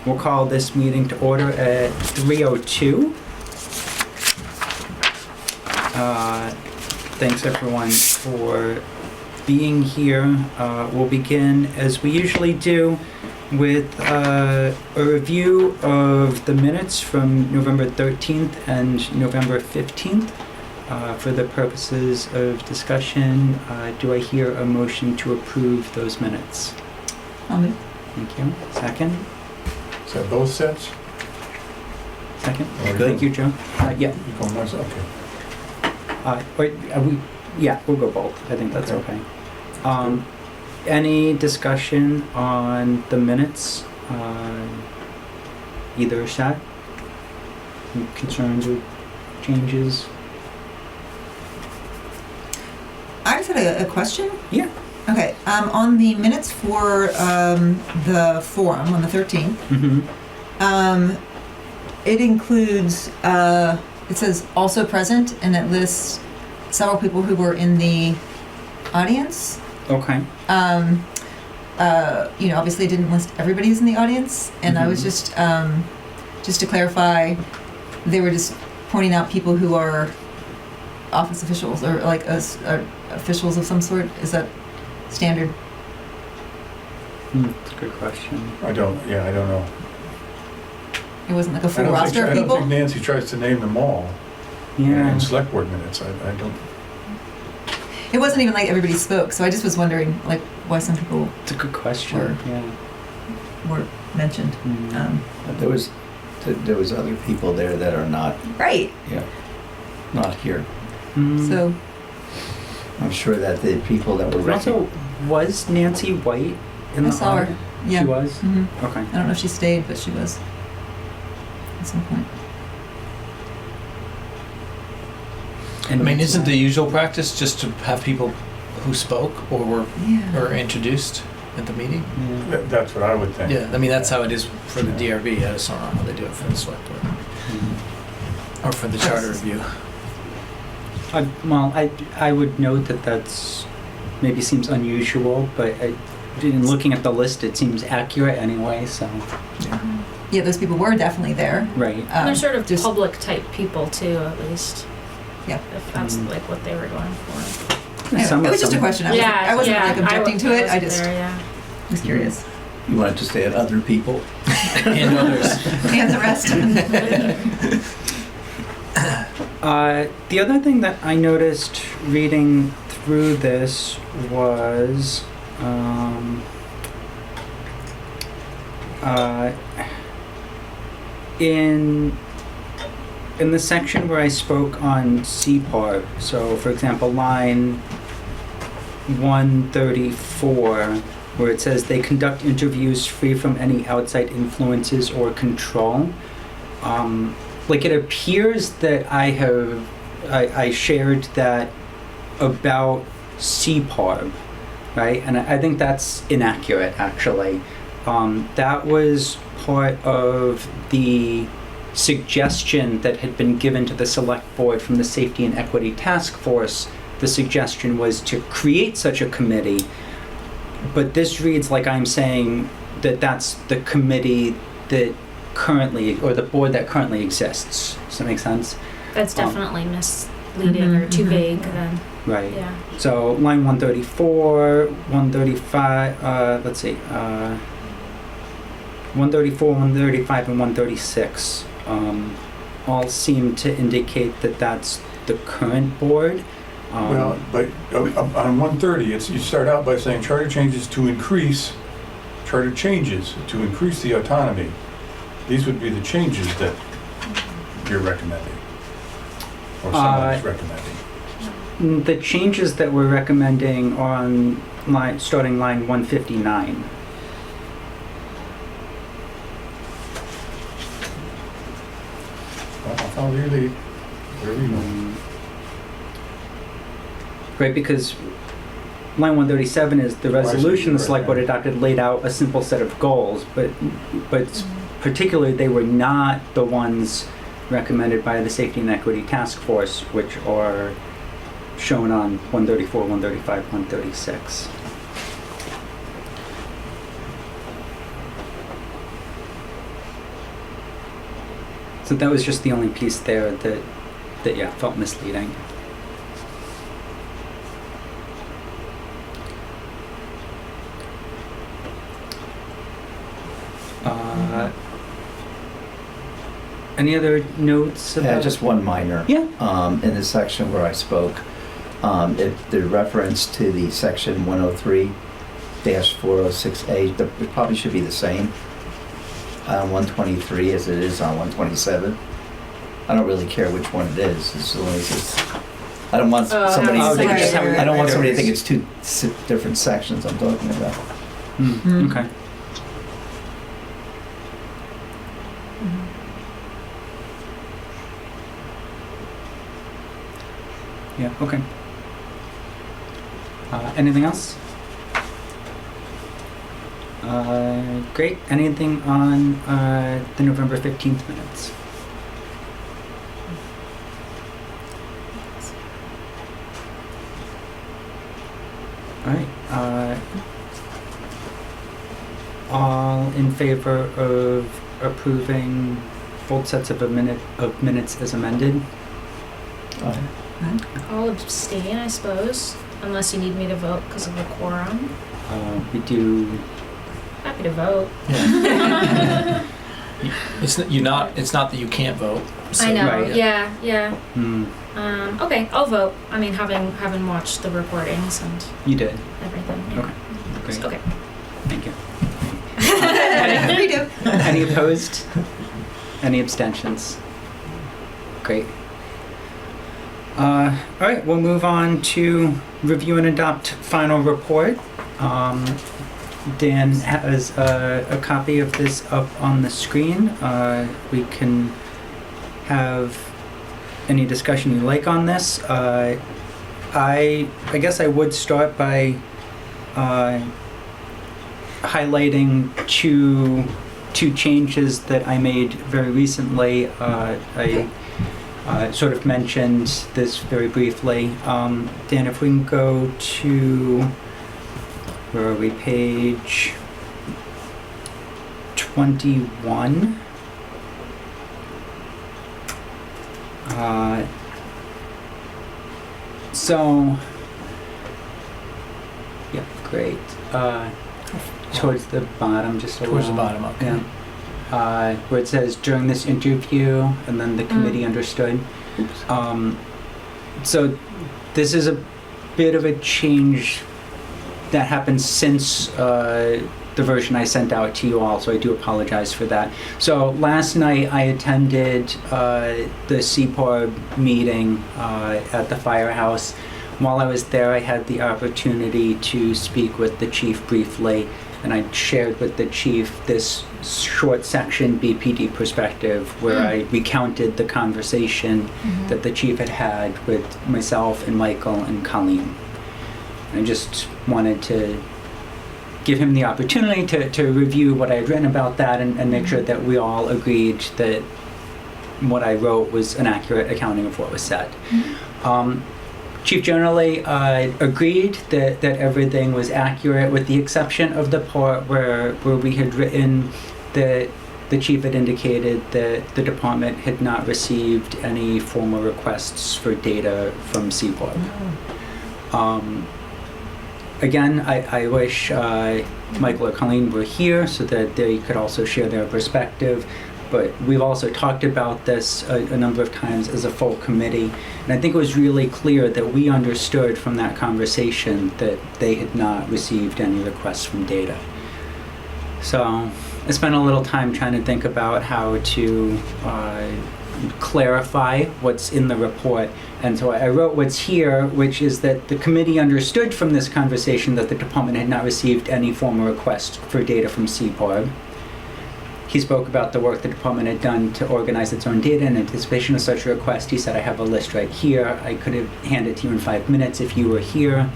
We'll call this meeting to order at 3:02. Thanks everyone for being here. We'll begin as we usually do with a review of the minutes from November 13th and November 15th. For the purposes of discussion, do I hear a motion to approve those minutes? I'll move. Thank you. Second? Is that both sets? Second? Or Thank you, Joe. Yeah. You going once? Okay. We'll go both. I think that's okay. Good. Any discussion on the minutes? Either side? Any concerns or changes? I just had a question. Yeah. Okay, on the minutes for the forum on the 13th, Mm-hmm. It includes, it says also present, and it lists several people who were in the audience. Okay. Obviously it didn't list everybody who's in the audience, and I was just to clarify, they were just pointing out people who are office officials or like officials of some sort. Is that standard? That's a good question. I don't know. It wasn't like a full roster of people? I don't think Nancy tries to name them all Yeah. in select board minutes. I don't. It wasn't even like everybody spoke, so I just was wondering like why some people It's a good question. Sure. Yeah. were mentioned. Mm. But there was other people there that are not Right. not here. Mm. So I'm sure that the people that were Also, was Nancy White in I the saw her. audience? Yeah. She was? hmm Okay. I don't know if she stayed, but she was at some point. And I mean, isn't the usual practice just to have people who spoke or were Yeah. introduced at the meeting? Yeah. That's what I would think. Yeah, I mean that's how it is for the DRB. I just don't know how they do it for the select board Mm. or for the charter review. I would note that that's maybe seems unusual, but in looking at the list, it seems accurate anyway. So, Yeah, those people were definitely there. right. They're sort of just- public type people too, at least. Yeah. If that's Mm. like what they were going for. Anyway, it was just a question. I wasn't like objecting to it. I wasn't just there, yeah. was curious. You wanted to stay at other people. And others. And the rest. The other thing that I noticed reading through this was in the section where I spoke on CPARB. So, for example, line 134, where it says they conduct interviews free from any outside influences or control. Like it appears that I shared that about CPARB, right? And I think that's inaccurate, actually. That was part of the suggestion that had been given to the select board from the Safety and Equity Task Force. The suggestion was to create such a committee, but this reads like I'm saying that that's the committee that currently, or the board that currently exists. Does that make sense? That's definitely misleading or too vague then. Right. Yeah. So line 134, 135, let's see, 134, 135, and 136 all seem to indicate that that's the current board. Well, but on 130, you start out by saying charter changes to increase the autonomy. These would be the changes that you're recommending, or someone is recommending. The changes that we're recommending are on starting line 159. Well, I'll follow your lead. Wherever you want. Right, because line 137 is the resolution the select board adopted laid out a simple set of goals, but particularly they were not the ones recommended by the Safety and Equity Task Force, which are shown on 134, 135, 136. So that was just the only piece there that yeah, felt misleading. Any other notes about? Yeah, just one minor. Yeah. In the section where I spoke, the reference to the section 103-406A, it probably should be the same on 123 as it is on 127. I don't really care which one it is, as long as it's, I don't want somebody to think right, it's, right, I don't want right. somebody to think it's two different sections I'm talking about. Okay. Yeah, okay. Anything else? Great. Anything on the November 15th minutes? All right. All in favor of approving both sets of minutes as amended? I'll abstain, I suppose, unless you need me to vote because of the quorum. We do. Happy to vote. It's not that you can't vote. So. I know. Right. Yeah. Hmm. Okay, I'll vote. I mean, having watched the recordings and You did. everything. Yeah. Okay. Great. Okay. Thank you. We do. Any opposed? Any abstentions? Great. All right, we'll move on to review and adopt final report. Dan has a copy of this up on the screen. We can have any discussion you like on this. I guess I would start by highlighting two changes that I made very recently. I sort of mentioned this very briefly. Dan, if we can go to, where are we, page 21. So, yeah, great. Towards the bottom, just a Towards the little. bottom, okay. Yeah. Where it says during this interview, and then the committee understood. So this is a bit of a change that happened since the version I sent out to you all, so I do apologize for that. So last night I attended the CPORB meeting at the firehouse. While I was there, I had the opportunity to speak with the chief briefly, and I shared with the chief this short section BPD perspective where I recounted the conversation that the chief had had with myself and Michael and Colleen. I just wanted to give him the opportunity to review what I had written about that and make sure that we all agreed that what I wrote was an accurate accounting of what was said. Chief generally agreed that everything was accurate, with the exception of the part where we had written that the chief had indicated that the department had not received any formal requests for data from CPORB. Again, I wish Michael or Colleen were here so that they could also share their perspective. But we've also talked about this a number of times as a full committee. And I think it was really clear that we understood from that conversation that they had not received any requests from data. So I spent a little time trying to think about how to clarify what's in the report. And so I wrote what's here, which is that the committee understood from this conversation that the department had not received any formal request for data from CPORB. He spoke about the work the department had done to organize its own data in anticipation of such a request. He said, I have a list right here. I could have handed it to you in 5 minutes if you were here.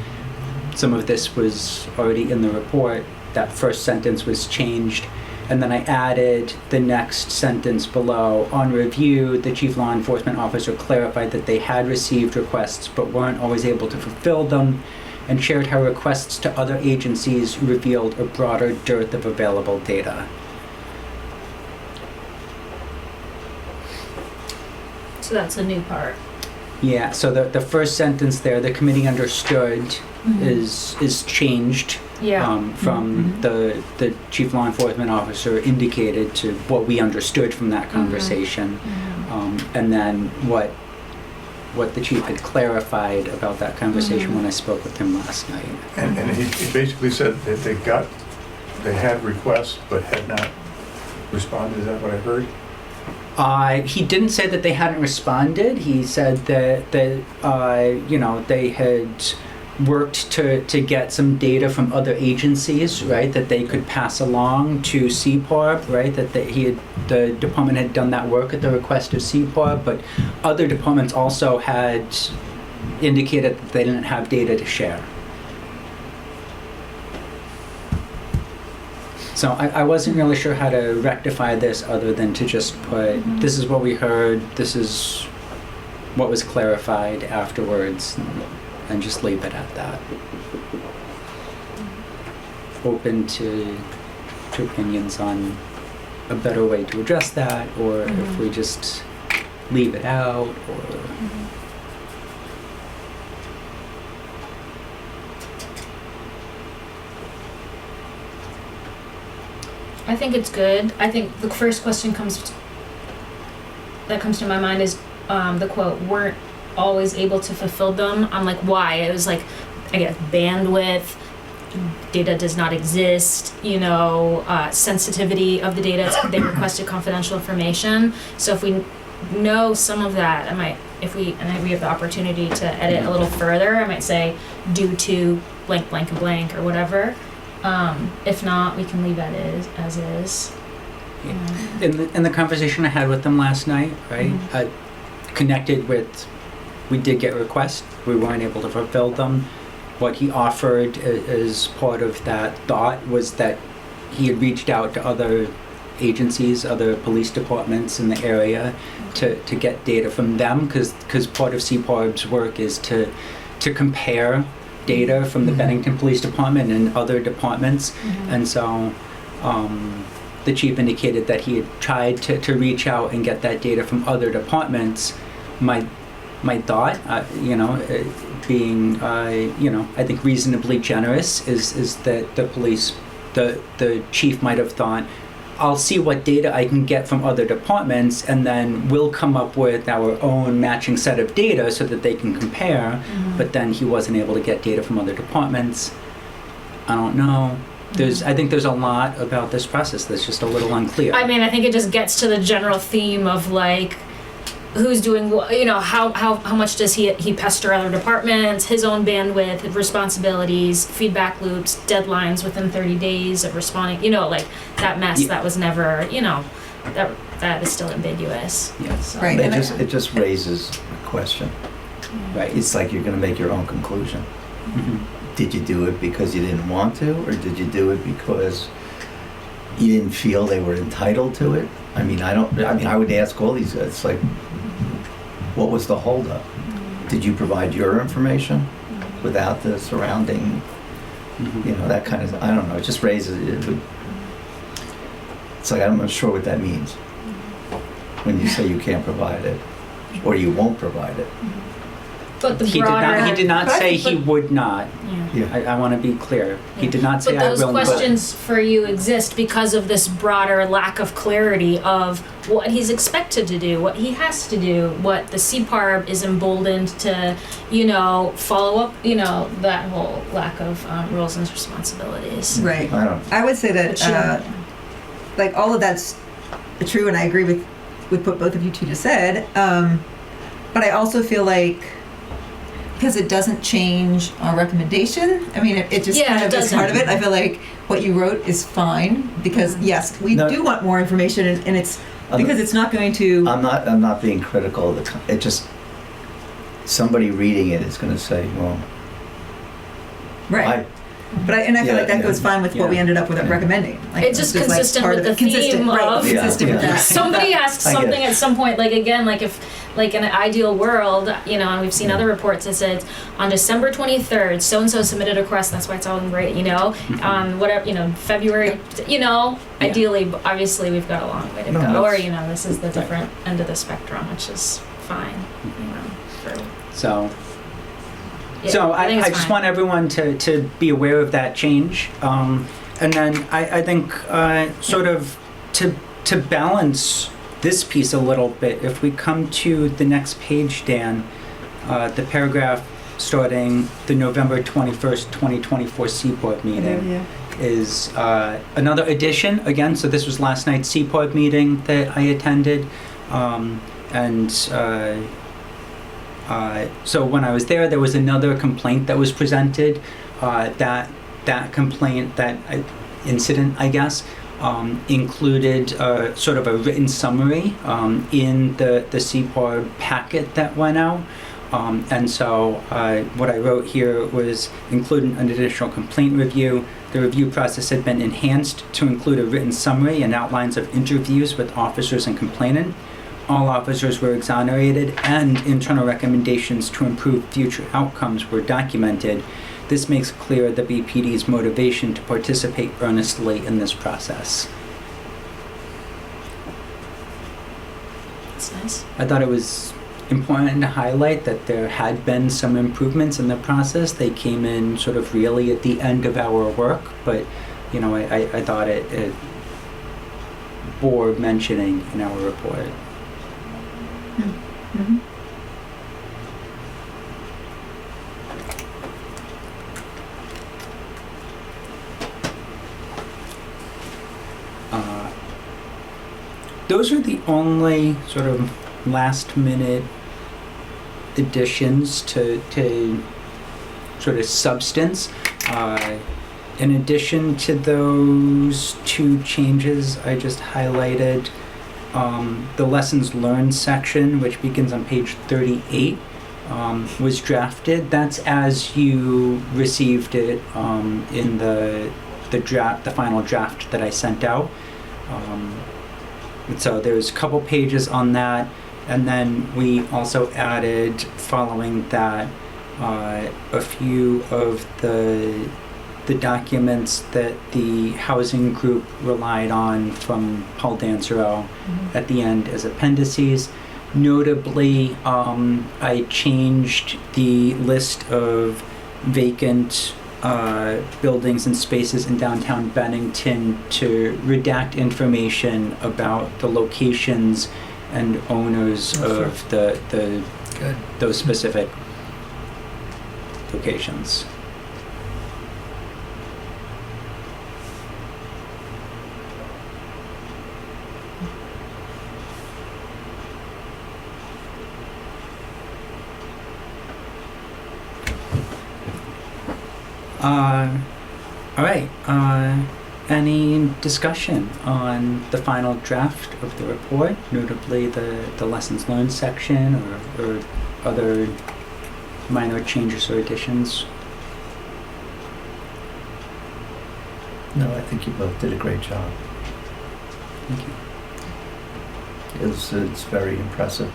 Some of this was already in the report. That first sentence was changed. And then I added the next sentence below. On review, the chief law enforcement officer clarified that they had received requests but weren't always able to fulfill them, and shared how requests to other agencies revealed a broader dearth of available data. So that's the new part. Yeah, so the first sentence there, the committee understood, is changed from the chief law enforcement officer indicated to what we understood from that conversation. And then what the chief had clarified about that conversation when I spoke with him last night. And he basically said that they had requests but had not responded. Is that what I heard? He didn't say that they hadn't responded. He said that they had worked to get some data from other agencies, right, that they could pass along to CPARB, right, that the department had done that work at the request of CPARB, but other departments also had indicated that they didn't have data to share. So I wasn't really sure how to rectify this other than to just put, this is what we heard, this is what was clarified afterwards, and just leave it at that. Open to opinions on a better way to address that, or if we just leave it out, or... I think it's good. I think the first question that comes to my mind is the quote, weren't always able to fulfill them. I'm like, why? It was like, I guess, bandwidth, data does not exist, sensitivity of the data, they requested confidential information. So if we know some of that, we have the opportunity to edit a little further, I might say, due to blank, blank, and blank, or whatever. If not, we can leave that as is. In the conversation I had with them last night, right, I connected with, we did get requests, we weren't able to fulfill them. What he offered as part of that thought was that he had reached out to other agencies, other police departments in the area to get data from them, because part of CPARB's work is to compare data from the Bennington Police Department and other departments. And so the chief indicated that he had tried to reach out and get that data from other departments. My thought, being I think reasonably generous, is that the chief might have thought, I'll see what data I can get from other departments, and then we'll come up with our own matching set of data so that they can compare. But then he wasn't able to get data from other departments. I don't know. I think there's a lot about this process that's just a little unclear. I mean, I think it just gets to the general theme of like, who's doing what, how much does he pester other departments, his own bandwidth, his responsibilities, feedback loops, deadlines within 30 days of responding, like that mess that was never, that is still ambiguous. Yes. So. Right. It just raises a question. Right. It's like you're going to make your own conclusion. Did you do it because you didn't want to, or did you do it because you didn't feel they were entitled to it? I would ask all these guys, like, what was the holdup? Did you provide your information without the surrounding, that kind of, I don't know, it just raises, it's like, I'm not sure what that means when you say you can't provide it, or you won't provide it. But the He did not say he would not. Yeah. I want to be clear. He did not say I will not. But those questions for you exist because of this broader lack of clarity of what he's expected to do, what he has to do, what the CPARB is emboldened to, follow up, that whole lack of roles and responsibilities. Right. I would say that, all of that's true, and I agree with what both of you two just said. But I also feel like, because it doesn't change our recommendation, it just kind of is part of it. I feel like what you wrote is fine, because yes, we do want more information, and it's because it's not going to... I'm not being critical of it just, somebody reading it is going to say, well... Right. I feel like that goes fine with what we ended up with recommending. It's just consistent with the theme of... Consistent with that. Somebody asks something at some point, if in an ideal world, and we've seen other reports that said on December 23rd, so-and-so submitted a request, that's why it's all great, on whatever, February, ideally, obviously we've got a long way to go, or, this is the different end of the spectrum, which is fine, you know, for, So, yeah, so think I it's just fine. want everyone to be aware of that change. And then I think sort of to balance this piece a little bit, if we come to the next page, Dan, the paragraph starting the November 21st, 2024 Seaport meeting is another addition again. So this was last night's Seaport meeting that I attended. So when I was there was another complaint that was presented. That complaint, incident, I guess, included sort of a written summary in the CPAR packet that went out. And so what I wrote here was include an additional complaint review. The review process had been enhanced to include a written summary and outlines of interviews with officers and complainant. All officers were exonerated, and internal recommendations to improve future outcomes were documented. This makes clear the BPD's motivation to participate earnestly in this process. That's nice. I thought it was important to highlight that there had been some improvements in the process. They came in sort of really at the end of our work, but you know, I thought it bore mentioning in our report. Mm-hmm. Those are the only sort of last minute additions to sort of substance. In addition to those two changes I just highlighted, the lessons learned section, which begins on page 38, was drafted. That's as you received it in the final draft that I sent out. And so there's a couple pages on that, and then we also added, following that, a few of the documents that the housing group relied on from Paul Dansereau at the end as appendices. Notably, I changed the list of vacant buildings and spaces in downtown Bennington to redact information about the locations and owners of those specific locations. All right. Any discussion on the final draft of the report, notably the lessons learned section or other minor changes or additions? No, I think you both did a great job. Thank you. It's very impressive.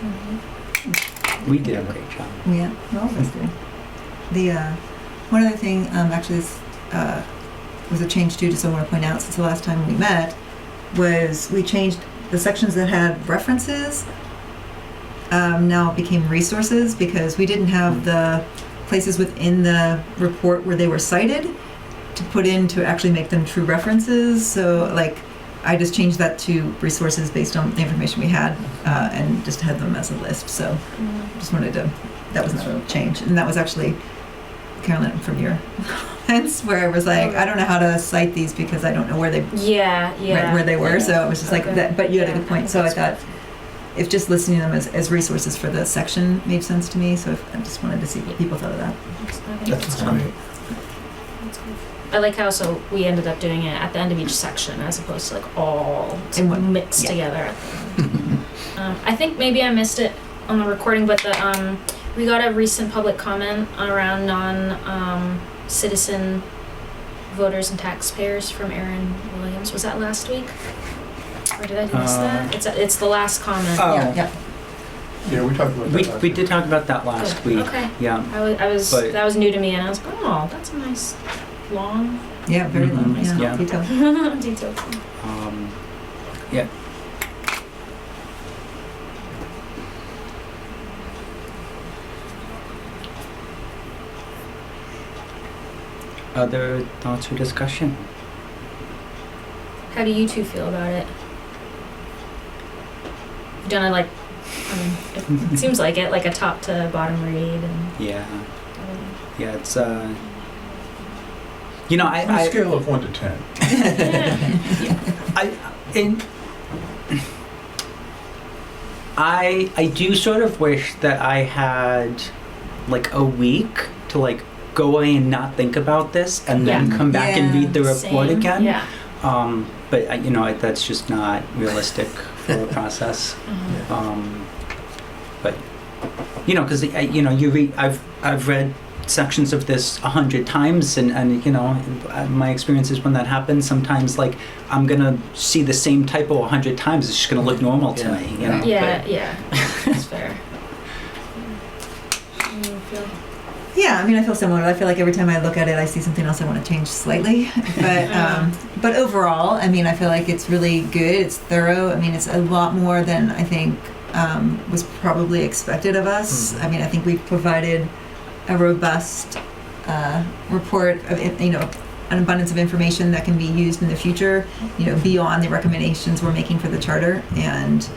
Mm-hmm. We did a great job. Yeah, well, that's good. The one other thing, actually, this was a change too, just I want to point out, since the last time we met, was we changed the sections that had references now became resources, because we didn't have the places within the report where they were cited to put in to actually make them true references. So like I just changed that to resources based on the information we had, and just had them as a list. So just wanted to, that was another change. And that was actually, Carolyn, from your comments, where I was like, I don't know how to cite these because I don't know where they where they were. So it was just like that, but you had a good point. So I thought if just listing them as resources for the section made sense to me. So I just wanted to see what people thought of that. That's great. I like how so we ended up doing it at the end of each section as opposed to like all In one. mixed together. I think maybe I missed it on the recording, but we got a recent public comment around non-citizen voters and taxpayers from Aaron Williams. Was that last week? Or did I miss that? It's the last comment. Oh. Yeah. Yeah, we talked about that last We week. did talk about that last Good. week. Okay. Yeah. I was But- that was new to me, and I was like, oh, that's a nice long Yeah, very long. Mhm. Yeah, Yeah. detailed. detail. Yeah. other thoughts or discussion? How do you two feel about it? You've done it like, I mean, it seems like it, like a top to bottom read, and Yeah, yeah, it's On a scale of 1 to 10. I do sort of wish that I had like a week to like go away and not think about this and then Yeah. come back and read the report Same. again. Yeah. But that's just not realistic for the process. But because you read. I've read sections of this 100 times, and my experience is when that happens, sometimes like I'm gonna see the same typo 100 times. It's just gonna look normal to me. Yeah, that's fair. Yeah, I mean, I feel similar. I feel like every time I look at it, I see something else I want to change slightly. But overall, I mean, I feel like it's really good. It's thorough. I mean, it's a lot more than I think was probably expected of us. I mean, I think we've provided a robust report of, an abundance of information that can be used in the future, beyond the recommendations we're making for the charter. And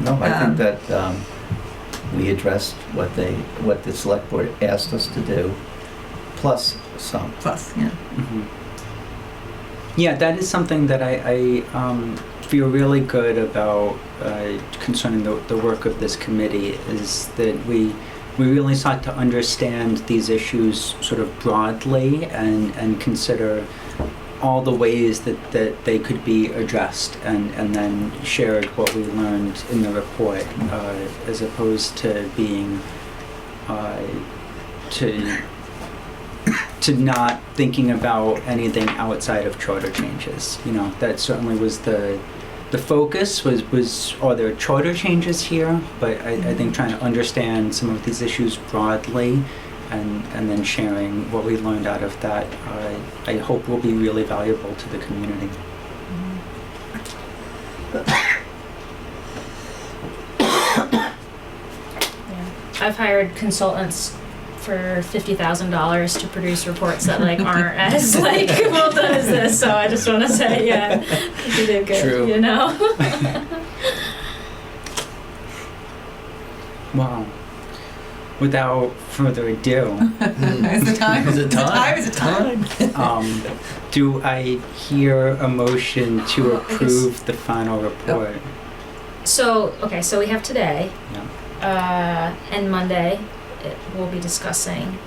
No, I think that we addressed what the select board asked us to do, plus some. plus, yeah. Mm-hmm. Yeah, that is something that I feel really good about concerning the work of this committee, is that we really sought to understand these issues sort of broadly and consider all the ways that they could be addressed, and then shared what we learned in the report, as opposed to being to not thinking about anything outside of charter changes. That certainly was the focus was are there charter changes here, but I think trying to understand some of these issues broadly and then sharing what we learned out of that, I hope will be really valuable to the community. I've hired consultants for $50,000 to produce reports that like aren't as like well done as this. So I just want to say, yeah, you did good. True. Well, without further ado, Is the time? Is it time? Is it time? do I hear a motion to I approve the final report? So we have today, Yeah. and Monday we'll be discussing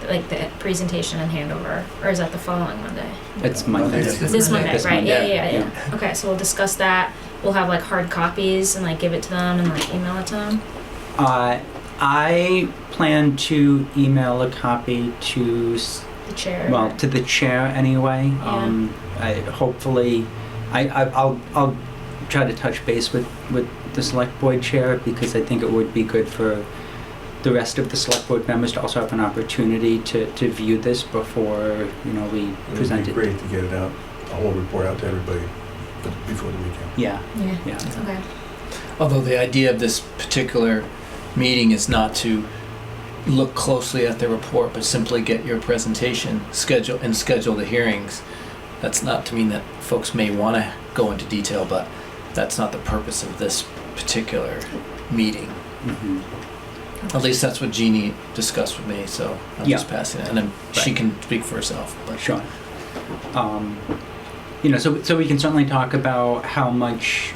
like the presentation and handover, or is that the following Monday? It's Monday. It's This Monday, This right? Monday. Yeah. Okay, so we'll discuss that. We'll have like hard copies and like give it to them and like email it to them. I plan to email a copy to The chair. to the chair anyway. Yeah. I'll try to touch base with the select board chair, because I think it would be good for the rest of the select board members to also have an opportunity to view this before we present It it. would be great to get it out, a whole report out to everybody before the weekend. Yeah. Yeah. Okay. Although the idea of this particular meeting is not to look closely at the report, but simply get your presentation schedule the hearings. That's not to mean that folks may want to go into detail, but that's not the purpose of this particular meeting. Mm-hmm. At least that's what Jeannie discussed with me, so I'm just passing it, and then she Right. can speak for herself. But Sure. So we can certainly talk about how much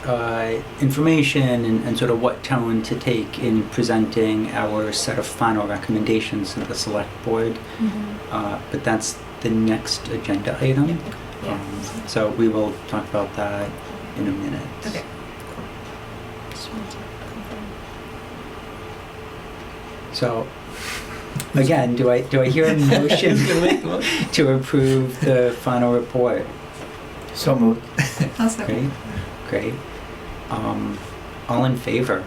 information and sort of what tone to take in presenting our set of final recommendations to the select board. But that's the next agenda item. Yeah. So we will talk about that in a minute. Okay. So again, do I hear a motion to approve the final report? So moved. Awesome. Great. All in favor?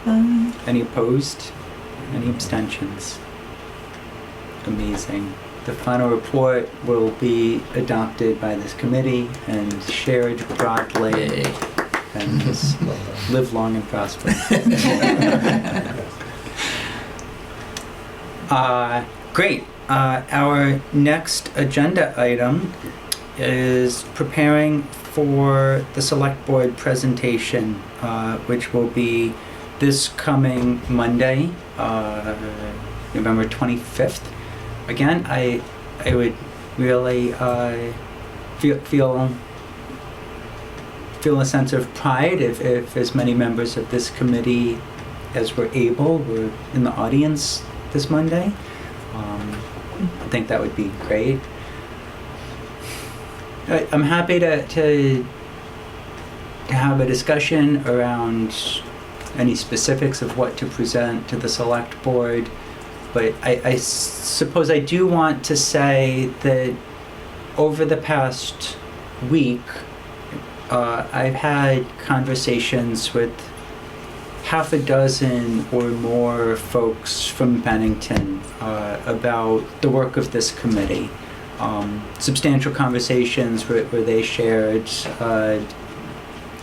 Any opposed? Any abstentions? Amazing. The final report will be adopted by this committee and shared broadly, Yay. and just live long and prosper. Great. Our next agenda item is preparing for the select board presentation, which will be this coming Monday, November 25th. Again, I would really feel a sense of pride if as many members of this committee as were able were in the audience this Monday. I think that would be great. I'm happy to have a discussion around any specifics of what to present to the select board, but I suppose I do want to say that over the past week, I've had conversations with half a dozen or more folks from Bennington about the work of this committee. Substantial conversations where they shared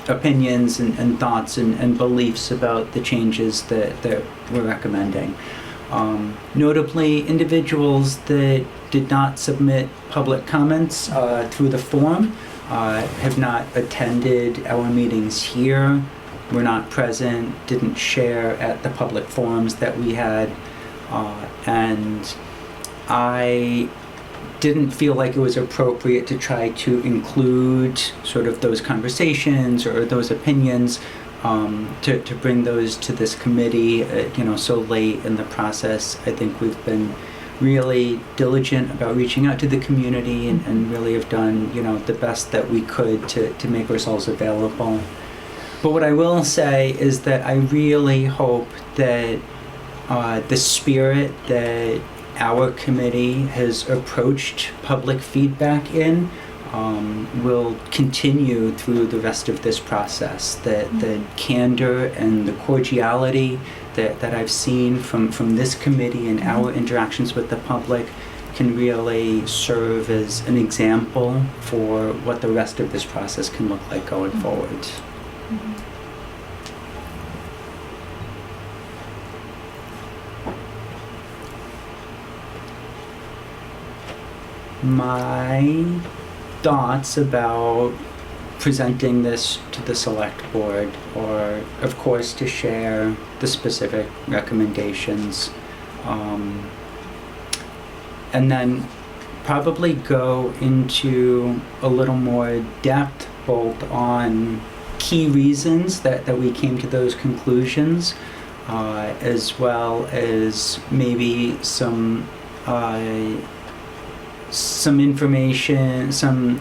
opinions and thoughts and beliefs about the changes that we're recommending. Notably, individuals that did not submit public comments through the form have not attended our meetings here, were not present, didn't share at the public forums that we had, and I didn't feel like it was appropriate to try to include sort of those conversations or those opinions to bring those to this committee, so late in the process. I think we've been really diligent about reaching out to the community and really have done, the best that we could to make ourselves available. But what I will say is that I really hope that the spirit that our committee has approached public feedback in will continue through the rest of this process. The candor and the cordiality that I've seen from this committee and our interactions with the public can really serve as an example for what the rest of this process can look like going forward. My thoughts about presenting this to the select board are, of course, to share the specific recommendations, and then probably go into a little more depth both on key reasons that we came to those conclusions, as well as maybe some information, some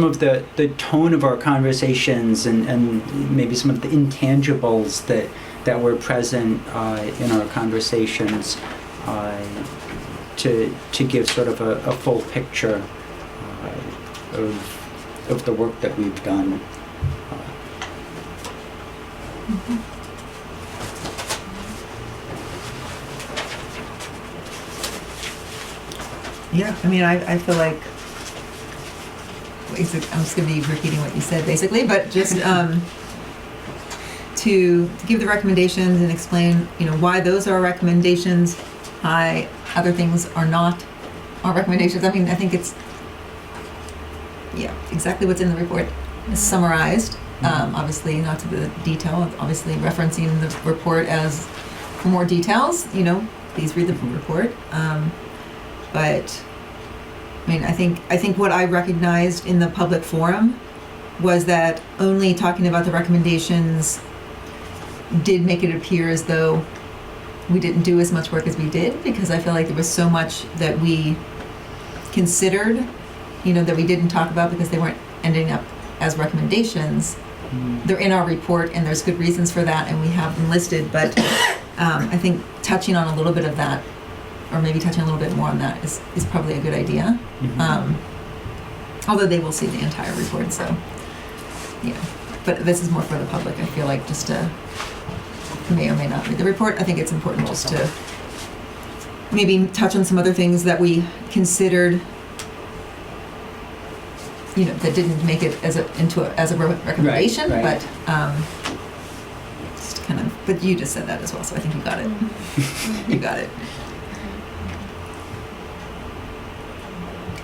of the tone of our conversations and maybe some of the intangibles that were present in our conversations, to give sort of a full picture of the work that we've done. Yeah, I mean, I feel like I'm just going to be repeating what you said, basically, but just to give the recommendations and explain, why those are recommendations, why other things are not our recommendations. I mean, I think it's, exactly what's in the report is summarized. Obviously, not to the detail, obviously referencing the report as for more details, please read the report. But I mean, I think what I recognized in the public forum was that only talking about the recommendations did make it appear as though we didn't do as much work as we did, because I feel like there was so much that we considered, that we didn't talk about because they weren't ending up as recommendations. They're in our report and there's good reasons for that and we have them listed, but I think touching on a little bit of that, or maybe touching a little bit more on that is probably a good idea. Although they will see the entire report, so but this is more for the public. I feel like just to may or may not read the report. I think it's important just to maybe touch on some other things that we considered, that didn't make it as a recommendation, right. But just kind of. But you just said that as well, so I think you got it. You got it.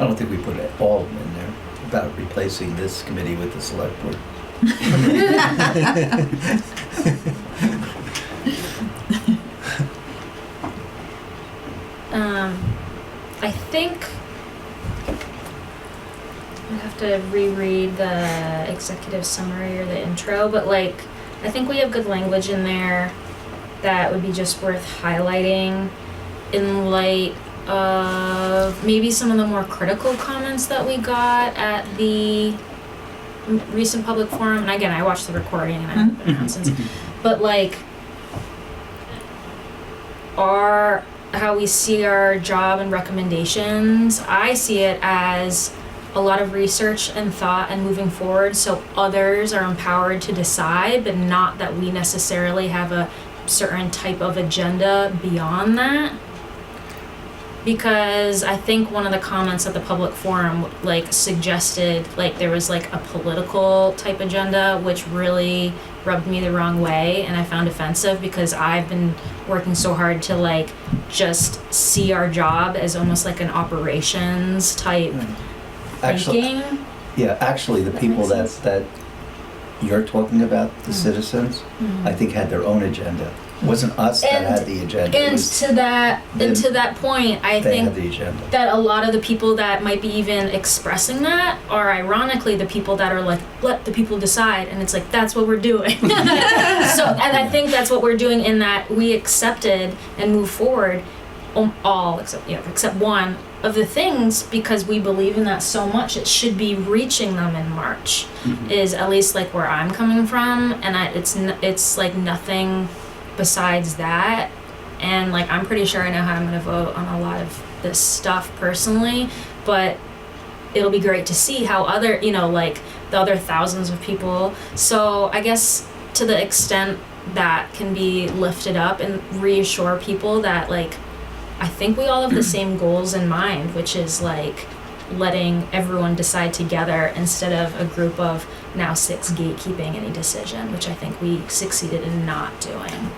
I don't think we put all of them in there about replacing this committee with the select board. I think I have to reread the executive summary or the intro, but like I think we have good language in there that would be just worth highlighting in light of maybe some of the more critical comments that we got at the recent public forum. And again, I watched the recording and I haven't been around since, but like how we see our job and recommendations, I see it as a lot of research and thought and moving forward so others are empowered to decide, but not that we necessarily have a certain type of agenda beyond that. Because I think one of the comments at the public forum like suggested like there was like a political type agenda, which really rubbed me the wrong way and I found offensive because I've been working so hard to like just see our job as almost like an operations type thinking. Actually the That people makes that you're talking about, the citizens, I think had their own agenda. It wasn't us that had the agenda. It And was to that point, I they had think the agenda. that a lot of the people that might be even expressing that are ironically the people that are like, let the people decide, and it's like that's what we're doing. So, and I think that's what we're doing in that we accepted and moved forward, all except one of the things because we believe in that so much. It should be reaching them in March, is at least like where I'm coming from, and it's like nothing besides that. And like I'm pretty sure I know how I'm gonna vote on a lot of this stuff personally, but it'll be great to see how other, like the other thousands of people. So I guess to the extent that can be lifted up and reassure people that like I think we all have the same goals in mind, which is like letting everyone decide together instead of a group of now 6 gatekeeping any decision, which I think we succeeded in not doing.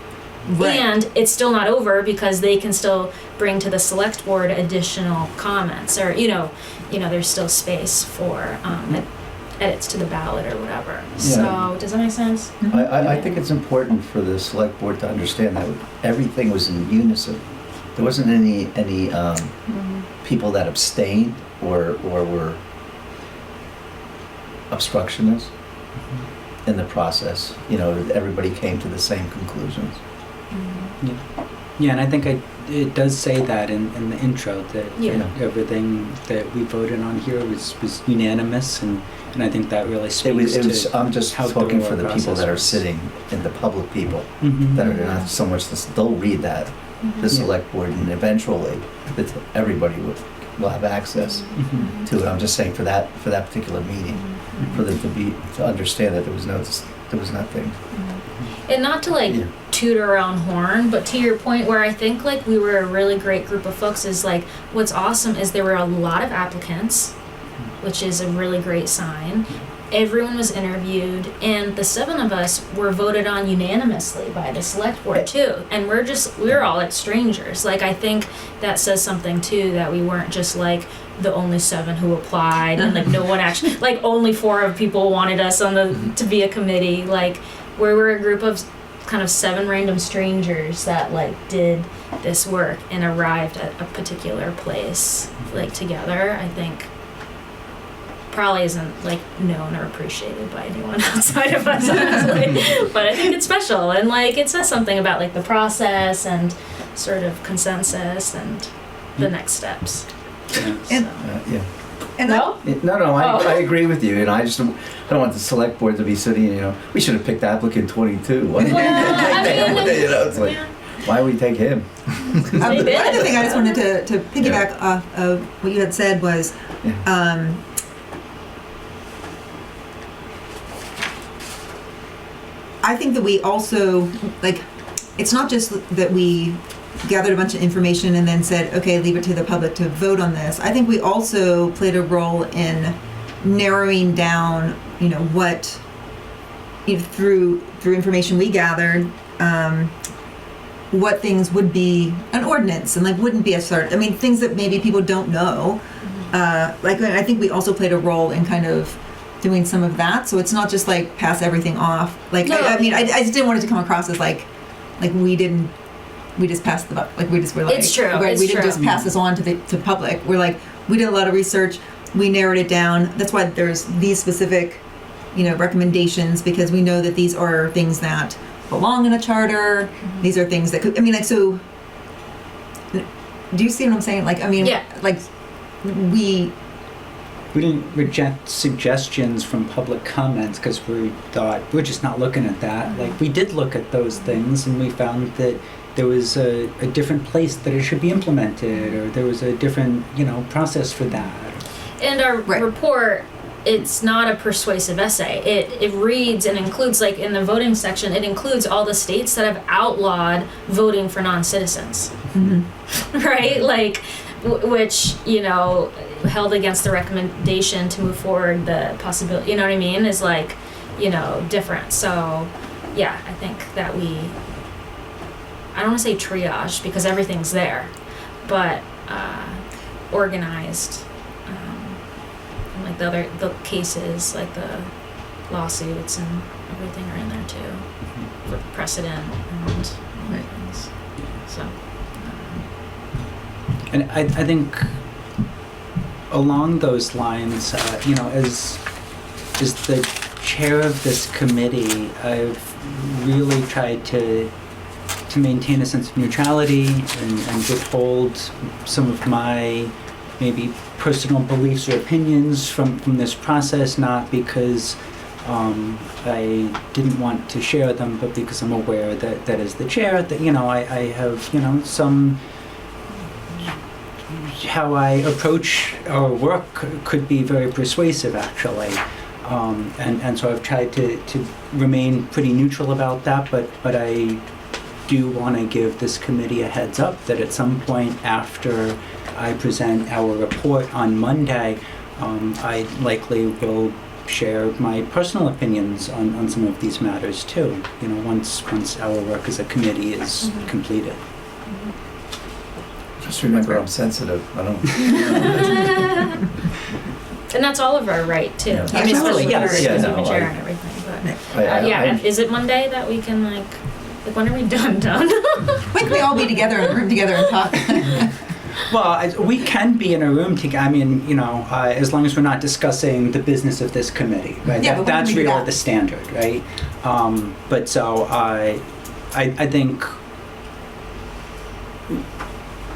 Right. And it's still not over because they can still bring to the select board additional comments or, there's still space for edits to the ballot or whatever. Yeah. So does that make sense? I think it's important for the select board to understand that everything was in unison. There wasn't any people that abstained or were obstructionists in the process. Everybody came to the same conclusions. Yeah, and I think it does say that in the intro that everything that we voted on here was unanimous, and I think that really speaks to I'm just how talking thorough for the our people that are process was. sitting in the public people Mhm. that are not so much they'll read that the select board, and eventually everybody will have access Mhm. to it. I'm just saying for that particular meeting, for them to understand that there was nothing. And not to like Yeah. toot our own horn, but to your point where I think like we were a really great group of folks is like what's awesome is there were a lot of applicants, which is a really great sign. Everyone was interviewed, and the 7 of us were voted on unanimously by the select board too. And we're all like strangers. Like I think that says something too, that we weren't just like the only 7 who applied and like no one actually, like only 4 of people wanted us to be a committee. Like we were a group of kind of 7 random strangers that like did this work and arrived at a particular place like together. I think probably isn't like known or appreciated by anyone outside of us, honestly. But I think it's special and like it says something about like the process and sort of consensus and the next steps. And, Yeah. and No? No, I Oh. agree with you, and I don't want the select board to be sitting, we should have picked applicant 22. Why didn't we take him? It's like, why would we take him? one other thing I just wanted to piggyback off of what you had said was, I think that we also, like, it's not just that we gathered a bunch of information and then said, okay, leave it to the public to vote on this. I think we also played a role in narrowing down, what, through information we gathered, what things would be an ordinance and like wouldn't be a things that maybe people don't know. I think we also played a role in kind of doing some of that. So it's not just like pass everything off. Like, No. I mean, I just didn't want it to come across as like we just passed the buck. Like we just were like, It's true, right, it's we didn't true. just pass this on to public. We're like, we did a lot of research. We narrowed it down. That's why there's these specific, recommendations, because we know that these are things that belong in a charter. Mm-hmm. These are things that could, so do you see what I'm saying? Like, Yeah. like we didn't reject suggestions from public comments because we thought we're just not looking at that. Like, we did look at those things, and we found that there was a different place that it should be implemented, or there was a different process for that. And our Right. report, it's not a persuasive essay. It reads and includes, like in the voting section, it includes all the states that have outlawed voting for non-citizens. Right? Like, which, held against the recommendation to move forward the possibility, you know what I mean, is like, different. So, yeah, I think that I don't want to say triage because everything's there, but organized. And like the cases, like the lawsuits and everything are in there too, for precedent and all Right. things. So, And I think along those lines, as the chair of this committee, I've really tried to maintain a sense of neutrality and withhold some of my maybe personal beliefs or opinions from this process, not because I didn't want to share them, but because I'm aware that as the chair, that I have some how I approach our work could be very persuasive, actually. And so I've tried to remain pretty neutral about that, but I do want to give this committee a heads up that at some point after I present our report on Monday, I likely will share my personal opinions on some of these matters too, once our work as a committee is completed. Just remember, I'm sensitive. I don't. and that's all of our right too. Yeah. I mean, especially Absolutely, yes. because Yeah, we've been no, sharing I- everything. But I- and is it Monday that we can like when are we done? when can we all be together in a room together and talk? Well, we can be in a room together. I mean, as long as we're not discussing the business of this committee, right? Yeah, but when That's we do really that? the standard, right? But so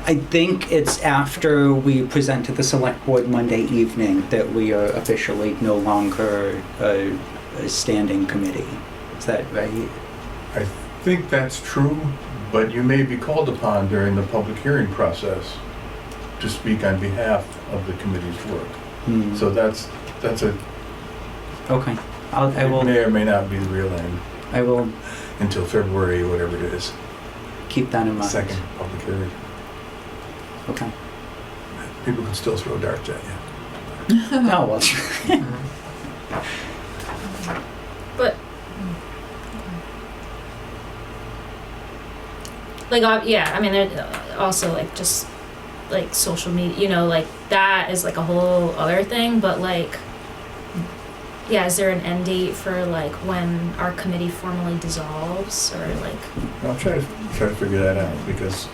I think it's after we present to the select board Monday evening that we are officially no longer a standing committee. Is that right? I think that's true, but you may be called upon during the public hearing process to speak on behalf of the committee's work. So that's a, Okay. I it will. may or may not be the real end I will until February, whatever it is, keep that in mind. second public hearing. Okay. People can still throw darts at you. Oh well. But like yeah, I mean there also like just like social media, like that is like a whole other thing. But like, yeah, is there an end date for like when our committee formally dissolves or like? I'll try to figure that out because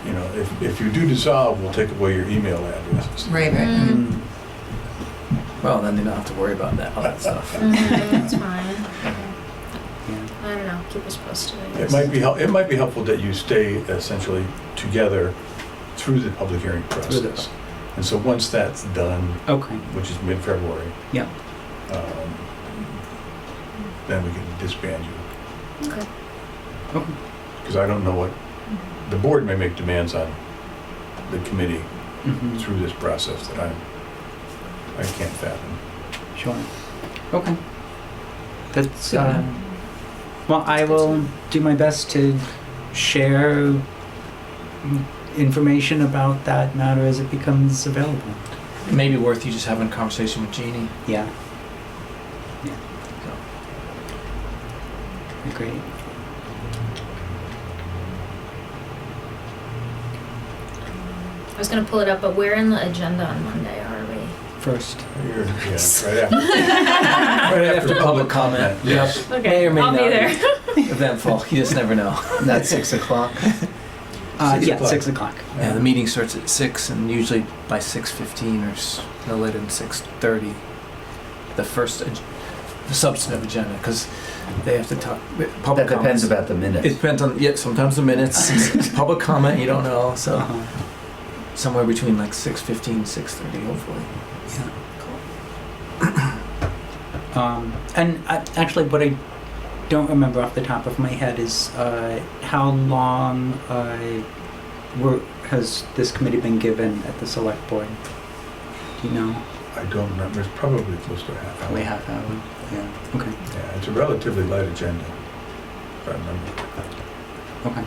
if you do dissolve, we'll take away your email addresses. Right. Well, then they don't have to worry about that, all that stuff. That's fine. Yeah. I don't know. Keep us posted. I It guess. might be helpful that you stay essentially together through the public hearing process. And so once that's done, Okay. which is mid-February, Yeah. then we can disband you. Okay. Okay. Because I don't know what, the board may make demands on the committee Mhm. through this process that I can't fathom. Sure. Okay. That's, well, I will do my best to share information about that matter as it becomes available. It may be worth you just having a conversation with Jeannie. Yeah. Yeah. Great. I was gonna pull it up, but where in the agenda on Monday are we? first. Yeah, right after. Right after public comment. Yep. Okay, May or may I'll not be there. eventful. You just never know. That's 6 o'clock. 6 Yeah, o'clock. 6 o'clock. Yeah, the meeting starts at 6, and usually by 6:15 or no later than 6:30, the substantive agenda, because they have to talk. Public That depends comments. about the minutes. It depends on, yeah, sometimes the minutes, public comment, you don't know, so Uh-huh. somewhere between like 6:15, 6:30, hopefully. And actually, what I don't remember off the top of my head is how long has this committee been given at the select board? Do you know? I don't remember, it's probably close to a half hour. Probably half hour. Yeah. Okay. Yeah, it's a relatively light agenda, if I remember. Okay.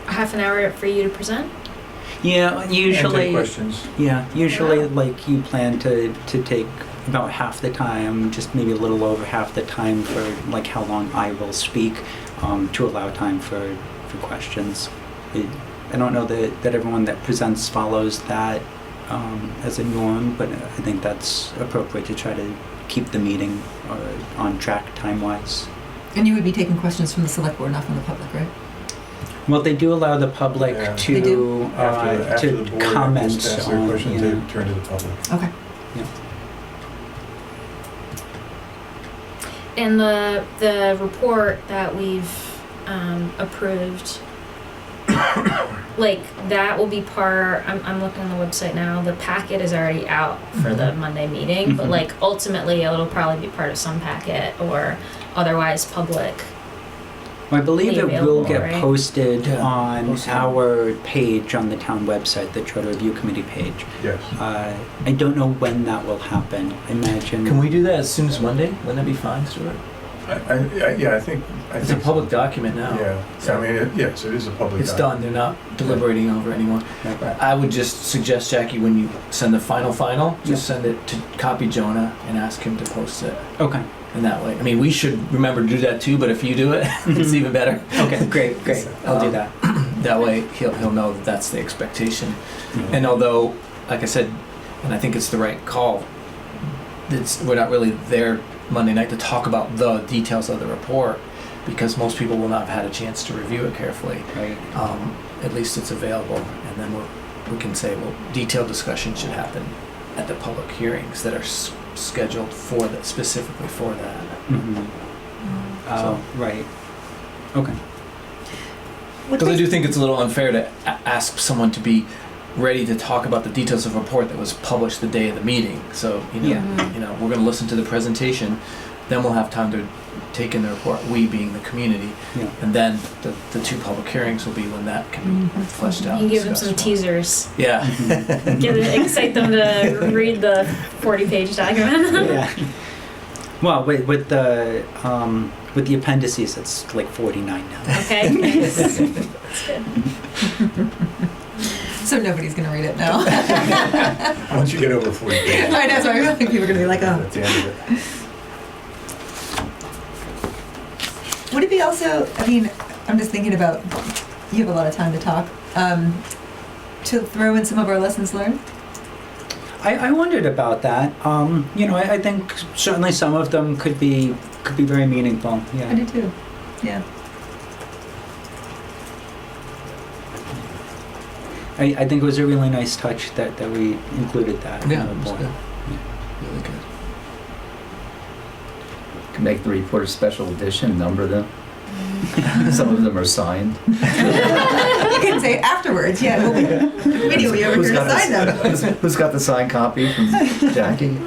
Half an hour for you to present? Yeah. And Usually. take questions. Yeah. Usually, Yeah. like you plan to take about half the time, just maybe a little over half the time for like how long I will speak, to allow time for questions. I don't know that everyone that presents follows that as a norm, but I think that's appropriate to try to keep the meeting on track time-wise. And you would be taking questions from the select board, not from the public, right? Well, they do allow the public Yeah. to They do? After the to board comment asks their on. questions, Yeah. they turn to the public. Okay. And the report that we've approved, like that will be part. I'm looking on the website now. The packet is already out for the Monday meeting, but Mhm. like ultimately it'll probably be part of some packet or otherwise public. Well, I believe it will available, get right? posted Yeah, on posted. our page on the town website, the Charter Review Committee page. Yes. I don't know when that will happen. I imagine. Can we do that as soon as Monday? Wouldn't that be fine, Stuart? Yeah, I think. It's a public document now. Yeah, So I mean, yes, it is a public. it's done. They're not deliberating over it anymore. Okay. I would just suggest, Jackie, when you send the final, just send it to copy Jonah and ask him to post it. Okay. And that way, I mean, we should remember to do that too, but if you do it, it's even better. Okay. Great. I'll do that. That way, he'll know that that's the expectation. Yeah. And although, like I said, and I think it's the right call, we're not really there Monday night to talk about the details of the report, because most people will not have had a chance to review it carefully. Right. At least it's available, and then we can say, well, detailed discussion should happen at the public hearings that are scheduled for that, specifically for that. Mm-hmm. Oh, right. Okay. Because I do think it's a little unfair to ask someone to be ready to talk about the details of a report that was published the day of the meeting. So, Yeah. We're going to listen to the presentation, then we'll have time to take in the report, we being the community, Yeah. and then the two public hearings will be when that can be fleshed out. You can give them and some discussed more. teasers. Yeah. Excite them to read the 40-page document. Yeah. Well, with the appendices, it's like 49 now. Okay. Nice. That's good. So nobody's gonna read it now. Once you get over 40 pages. I know, so I really think people are gonna be like, oh. That's the end of it. Would it be also, I mean, I'm just thinking about, you have a lot of time to talk, to throw in some of our lessons learned? I wondered about that. I think certainly some of them could be very meaningful. Yeah. I do too, yeah. I think it was a really nice touch that we included that in Yeah, the it was report. good. Really good. Can make the report a special edition, number them. Some of them are signed. You can say afterwards, yeah, we'll video you over here to sign them. Who's got the signed copy from Jackie?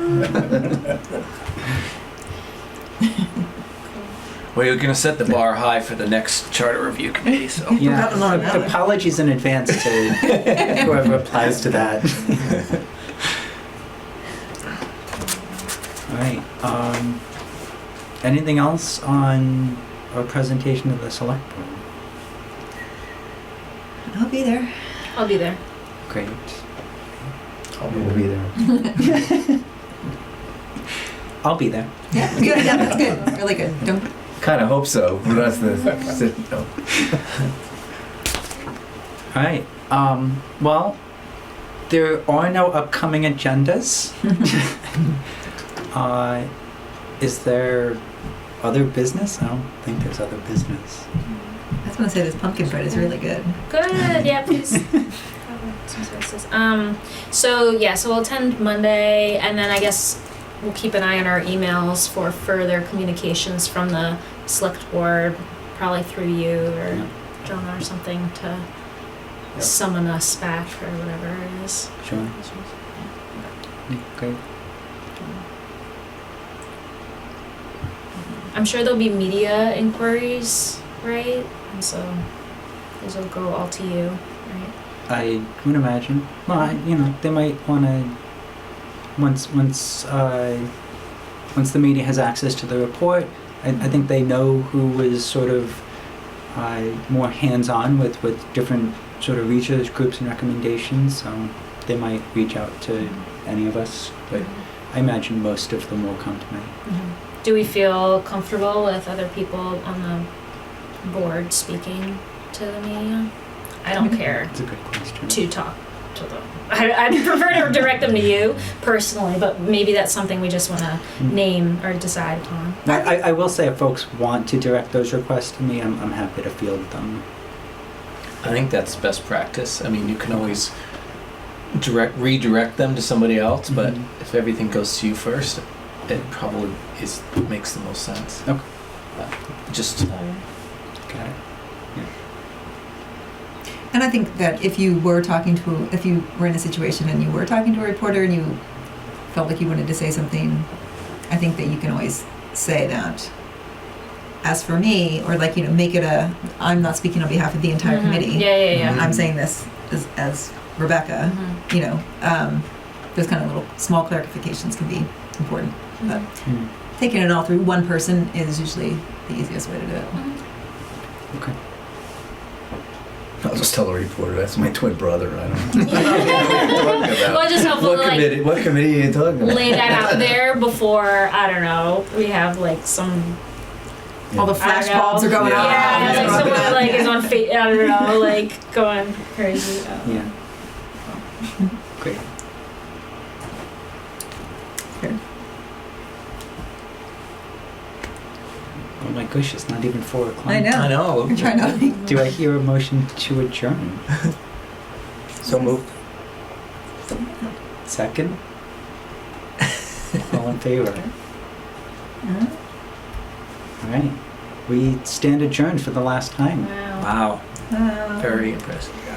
Well, you're going to set the bar high for the next charter review committee, so. Yeah. Forgot a lot about it. Apologies in advance to whoever applies to that. All right. Anything else on our presentation of the select board? I'll be there. I'll be there. Great. We'll be there. I'll be there. Yeah, good, yeah, that's good, really good. Don't, Kind of hope so. Who knows All right. Well, There are no upcoming agendas. Is there other business? I don't think there's other business. I was going to say this pumpkin bread is really good. Good, yeah, please. Some services. So we'll attend Monday, and then I guess we'll keep an eye on our emails for further communications from the select board, probably through you or Yeah. Jonah or something to summon us back or whatever it is. Sure. Yeah, great. I'm sure there'll be media inquiries, right? And so those will go all to you, right? I would imagine. Well, they might want to once the media has access to the report. I think they know who was sort of more hands-on with different sort of research groups and recommendations. So they might reach out to any of us, but I imagine most of them will come to me. Mm-hmm. Do we feel comfortable with other people on the board speaking to the media? I don't care That's a good question. to talk to them. I prefer to direct them to you personally, but maybe that's something we just want to name or decide upon. I will say if folks want to direct those requests to me, I'm happy to field them. I think that's best practice. I mean, you can always redirect them to somebody else, but if everything goes to you first, it probably makes the most sense. Okay. Just Got it. And I think that if you were in a situation and you were talking to a reporter and you felt like you wanted to say something, I think that you can always say that. As for me, or make it I'm not speaking on behalf of the entire committee. Yeah. I'm saying this as Rebecca. Those kind of little small clarifications can be important. But taking it all through one person is usually the easiest way to do it. Okay. I'll just tell the reporter, that's my twin brother. I don't know what you're talking about. Well, just helpful What committee are you talking about? lay that out there before, I don't know, we have some All the flash bulbs are going off. Yeah, someone is on I don't know, going crazy. Yeah. Great. Fair. Oh my gosh, it's not even 4 o'clock. I know. I know. You're trying to. Do I hear a motion to adjourn? So moved. Second? All in favor? All right. We stand adjourned for the last time. Wow. Wow. Very impressive.